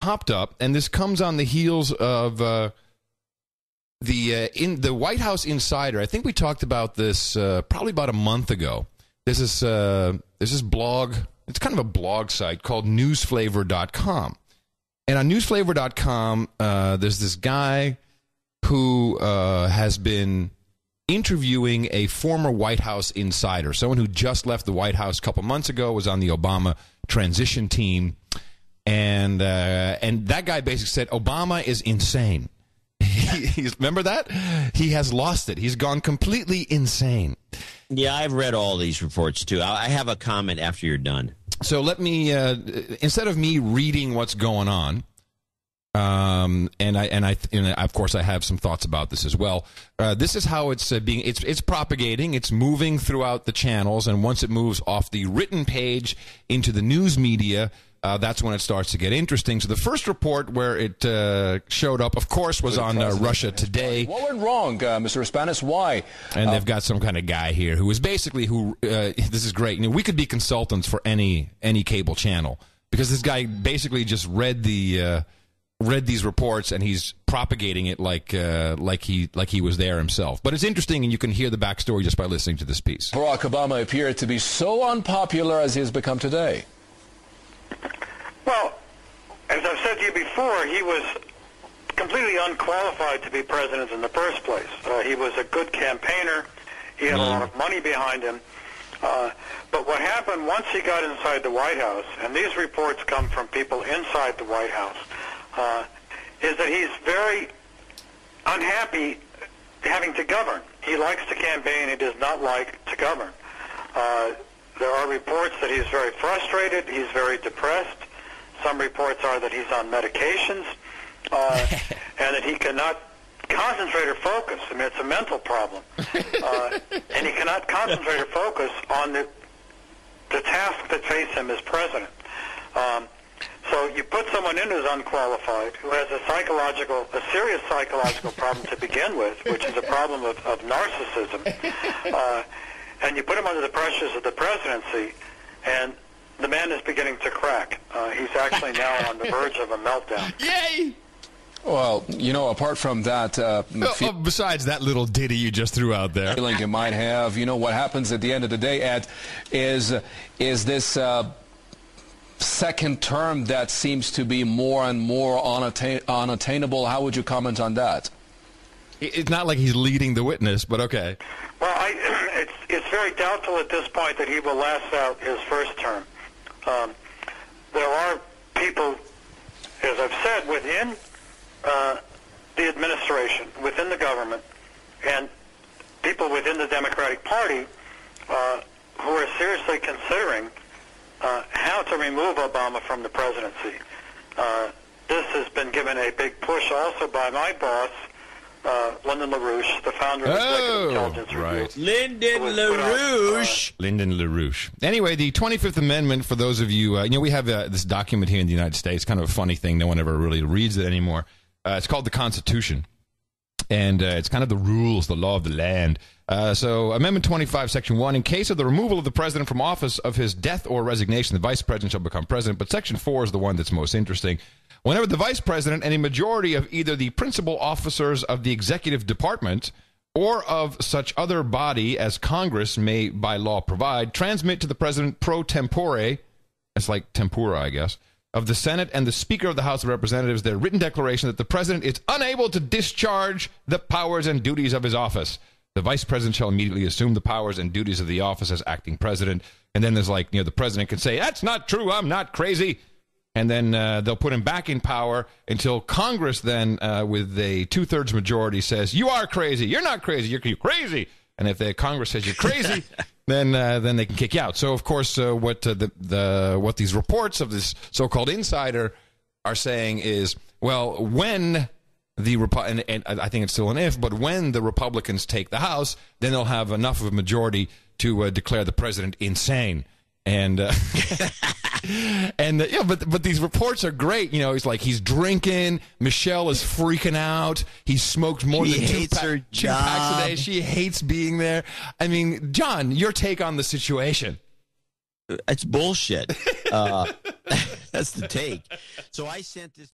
popped up, and this comes on the heels of the White House Insider. I think we talked about this probably about a month ago. This is blog. It's kind of a blog site called newsflavor.com. And on newsflavor.com, there's this guy who has been interviewing a former White House insider, someone who just left the White House a couple months ago, was on the Obama transition team, and that guy basically said Obama is insane. Remember that? He has lost it. He's gone completely insane. Yeah, I've read all these reports too. I have a comment after you're done. So let me, instead of me reading what's going on, and of course I have some thoughts about this as well. This is how it's it's propagating. It's moving throughout the channels, and once it moves off the written page into the news media, that's when it starts to get interesting. So the first report where it showed up, of course, was on Russia Today. What went wrong, Mr. Hispanis? Why? And they've got some kind of guy here who is basically this is great. You know, we could be consultants for any cable channel, because this guy basically just read these reports, and he's propagating it like he was there himself. But it's interesting, and you can hear the backstory just by listening to this piece. Barack Obama appeared to be so unpopular as he has become today. Well, as I've said to you before, he was completely unqualified to be president in the first place. He was a good campaigner. He had a lot of money behind him. But what happened once he got inside the White House, and these reports come from people inside the White House, is that he's very unhappy having to govern. He likes to campaign. He does not like to govern. There are reports that he's very frustrated. He's very depressed. Some reports are that he's on medications and that he cannot concentrate or focus. I mean, it's a mental problem. And he cannot concentrate or focus on the tasks that face him as president. So you put someone in who's unqualified, who has a serious psychological problem to begin with, which is a problem of narcissism, and you put him under the pressures of the presidency, and the man is beginning to crack. He's actually now on the verge of a meltdown. Yay! Well, you know, apart from that... besides that little ditty you just threw out there. ...feeling you might have, you know, what happens at the end of the day, Ed, is this... second term that seems to be more and more unattainable. How would you comment on that? It's not like he's leading the witness, but okay. Well, it's very doubtful at this point that he will last out his first term. There are people, as I've said, within the administration, within the government, and people within the Democratic Party who are seriously considering how to remove Obama from the presidency. This has been given a big push also by my boss, Lyndon LaRouche, the founder of Executive Intelligence Review. Lyndon LaRouche. Lyndon LaRouche. Anyway, the 25th Amendment, for those of you, we have this document here in the United States, kind of a funny thing. No one ever really reads it anymore. It's called the Constitution. And it's kind of the rules, the law of the land. So Amendment 25, Section 1, in case of the removal of the president from office of his death or resignation, the vice president shall become president. But Section 4 is the one that's most interesting. Whenever the vice president and a majority of either the principal officers of the executive department or of such other body as Congress may by law provide, transmit to the president pro tempore, it's like tempura, I guess, of the Senate and the Speaker of the House of Representatives their written declaration that the president is unable to discharge the powers and duties of his office. The vice president shall immediately assume the powers and duties of the office as acting president. And then there's like, the president can say, that's not true, I'm not crazy. And then they'll put him back in power until Congress then, with a 2/3 majority, says, you are crazy, you're not crazy, you're crazy. And if the Congress says you're crazy, then they can kick you out. So, of course, what these reports of this so-called insider are saying is, well, when the and I think it's still an if, but when the Republicans take the House, then they'll have enough of a majority to declare the president insane. And but these reports are great. He's like, he's drinking. Michelle is freaking out. He smoked more than two packs a day. She hates being there. I mean, John, your take on the situation? It's bullshit. That's the take. So I sent this.